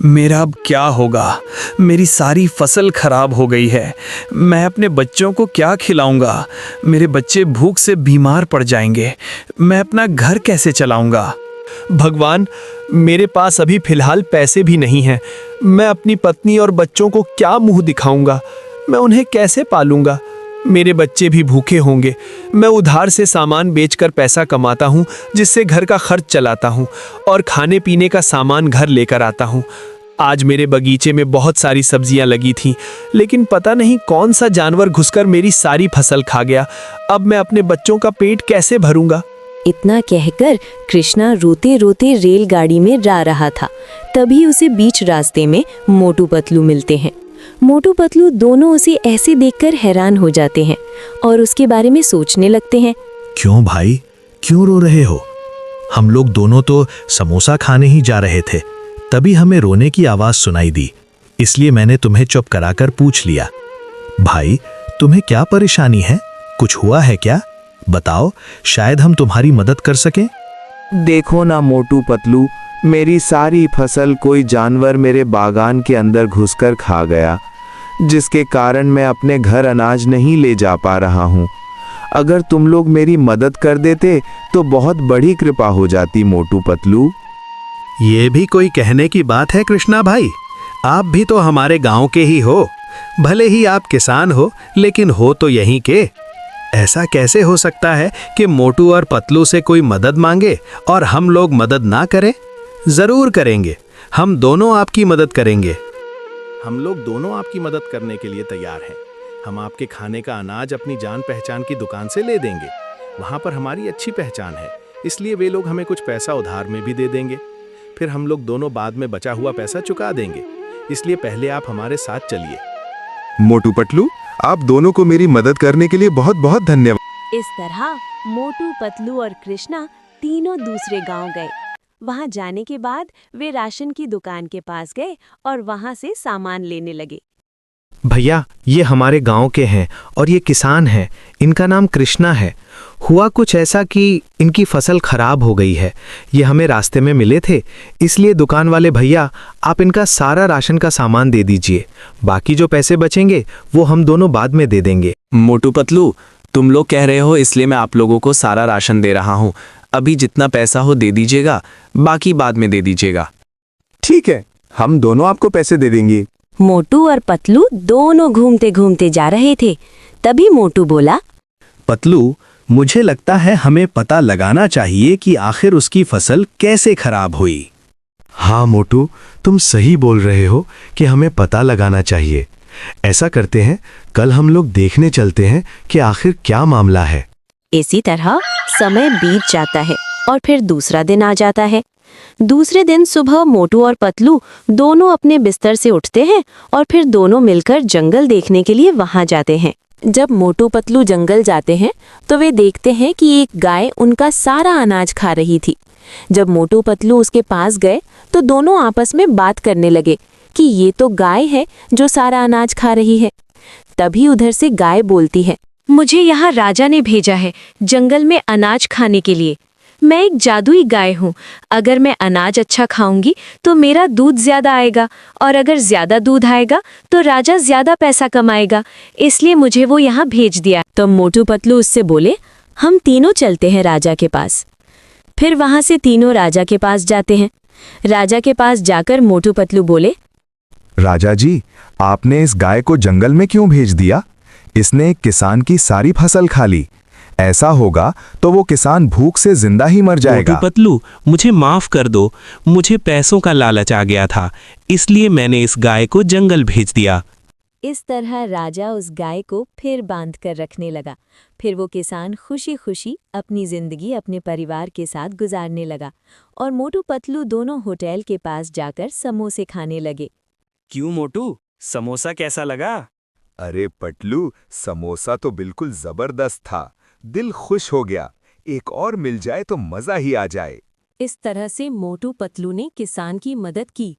मेरा अब क्या होगा? मेरी सारी फसल खराब हो गई है। मैं अपने बच्चों को क्या खिलाऊंगा? मेरे बच्चे भूख से बीमार पड़ जाएंगे। मैं अपना घर कैसे चलाऊंगा? भगवान, मेरे पास अभी फिलहाल पैसे भी नहीं हैं। मैं अपनी पत्नी और बच्चों को क्या मुंह दिखाऊंगा? मैं उन्हें कैसे पालूंगा? मेरे बच्चे भी भूखे होंगे। मैं उधार से सामान बेचकर पैसा कमाता हूँ, जिससे घर का खर्च चलाता हूँ और खाने पीने का सामान घर लेकर आता हूँ। आज मेरे बगीचे में बहुत सारी सब्जियां लगी थीं, लेकिन पता नहीं कौन सा जानवर घुसकर मेरी सारी फसल खा गया। अब मैं अपने बच्चों का पेट कैसे भरूंगा? इतना कहकर कृष्णा रोते रोते रेलगाड़ी में जा रहा था। तभी उसे बीच रास्ते में मोटू पतलू मिलते हैं। मोटू पतलू दोनों उसे ऐसे देखकर हैरान हो जाते हैं और उसके बारे में सोचने लगते हैं। क्यों भाई, क्यों रो रहे हो? हम लोग दोनों तो समोसा खाने ही जा रहे थे, तभी हमें रोने की आवाज सुनाई दी, इसलिए मैंने तुम्हें चुप कराकर पूछ लिया। भाई, तुम्हें क्या परेशानी है? कुछ हुआ है क्या? बताओ, शायद हम तुम्हारी मदद कर सकें। देखो ना मोटू पतलू, मेरी सारी फसल कोई जानवर मेरे बागान के अंदर घुसकर खा गया, जिसके कारण मैं अपने घर अनाज नहीं ले जा पा रहा हूँ। अगर तुम लोग मेरी मदद कर देते तो बहुत बड़ी कृपा हो जाती मोटू पतलू। ये भी कोई कहने की बात है कृष्णा भाई? आप भी तो हमारे गांव के ही हो। भले ही आप किसान हो, लेकिन हो तो यहीं के। ऐसा कैसे हो सकता है कि मोटू और पतलू से कोई मदद मांगे और हम लोग मदद ना करें? जरूर करेंगे, हम दोनों आपकी मदद करेंगे। हम लोग दोनों आपकी मदद करने के लिए तैयार हैं। हम आपके खाने का अनाज अपनी जान पहचान की दुकान से ले देंगे। वहाँ पर हमारी अच्छी पहचान है, इसलिए वे लोग हमें कुछ पैसा उधार में भी दे देंगे। फिर हम लोग दोनों बाद में बचा हुआ पैसा चुका देंगे, इसलिए पहले आप हमारे साथ चलिए। मोटू पतलू, आप दोनों को मेरी मदद करने के लिए बहुत बहुत धन्यवाद। इस तरह मोटू पतलू और कृष्णा तीनों दूसरे गांव गए। वहां जाने के बाद वे राशन की दुकान के पास गए और वहां से सामान लेने लगे। भैया, ये हमारे गांव के हैं और ये किसान हैं। इनका नाम कृष्णा है। हुआ कुछ ऐसा कि इनकी फसल खराब हो गई है। ये हमें रास्ते में मिले थे, इसलिए दुकान वाले भैया, आप इनका सारा राशन का सामान दे दीजिए। बाकी जो पैसे बचेंगे वो हम दोनों बाद में दे देंगे। मोटू पतलू, तुम लोग कह रहे हो इसलिए मैं आप लोगों को सारा राशन दे रहा हूँ। अभी जितना पैसा हो दे दीजिएगा, बाकी बाद में दे दीजिएगा। ठीक है, हम दोनों आपको पैसे दे देंगे। मोटू और पतलू दोनों घूमते घूमते जा रहे थे। तभी मोटू बोला, पतलू, मुझे लगता है हमें पता लगाना चाहिए कि आखिर उसकी फसल कैसे खराब हुई। हाँ मोटू, तुम सही बोल रहे हो कि हमें पता लगाना चाहिए। ऐसा करते हैं, कल हम लोग देखने चलते हैं कि आखिर क्या मामला है। इसी तरह समय बीत जाता है और फिर दूसरा दिन आ जाता है। दूसरे दिन सुबह मोटू और पतलू दोनों अपने बिस्तर से उठते हैं और फिर दोनों मिलकर जंगल देखने के लिए वहां जाते हैं। जब मोटू पतलू जंगल जाते हैं तो वे देखते हैं कि एक गाय उनका सारा अनाज खा रही थी। जब मोटू पतलू उसके पास गए तो दोनों आपस में बात करने लगे कि ये तो गाय है जो सारा अनाज खा रही है। तभी उधर से गाय बोलती है, मुझे यहाँ राजा ने भेजा है जंगल में अनाज खाने के लिए। मैं एक जादुई गाय हूँ। अगर मैं अनाज अच्छा खाऊंगी तो मेरा दूध ज्यादा आएगा, और अगर ज्यादा दूध आएगा तो राजा ज्यादा पैसा कमाएगा, इसलिए मुझे वो यहाँ भेज दिया। तो मोटू पतलू उससे बोले, हम तीनों चलते हैं राजा के पास। फिर वहां से तीनों राजा के पास जाते हैं। राजा के पास जाकर मोटू पतलू बोले, राजा जी, आपने इस गाय को जंगल में क्यों भेज दिया? इसने एक किसान की सारी फसल खा ली। ऐसा होगा तो वो किसान भूख से जिंदा ही मर जाएगा। मोटू पतलू, मुझे माफ कर दो। मुझे पैसों का लालच आ गया था, इसलिए मैंने इस गाय को जंगल भेज दिया। इस तरह राजा उस गाय को फिर बांध कर रखने लगा। फिर वो किसान खुशी खुशी अपनी जिंदगी अपने परिवार के साथ गुजारने लगा और मोटू पतलू दोनों होटल के पास जाकर समोसे खाने लगे। क्यों मोटू, समोसा कैसा लगा? अरे पतलू, समोसा तो बिल्कुल जबरदस्त था। दिल खुश हो गया। एक और मिल जाए तो मजा ही आ जाए। इस तरह से मोटू पतलू ने किसान की मदद की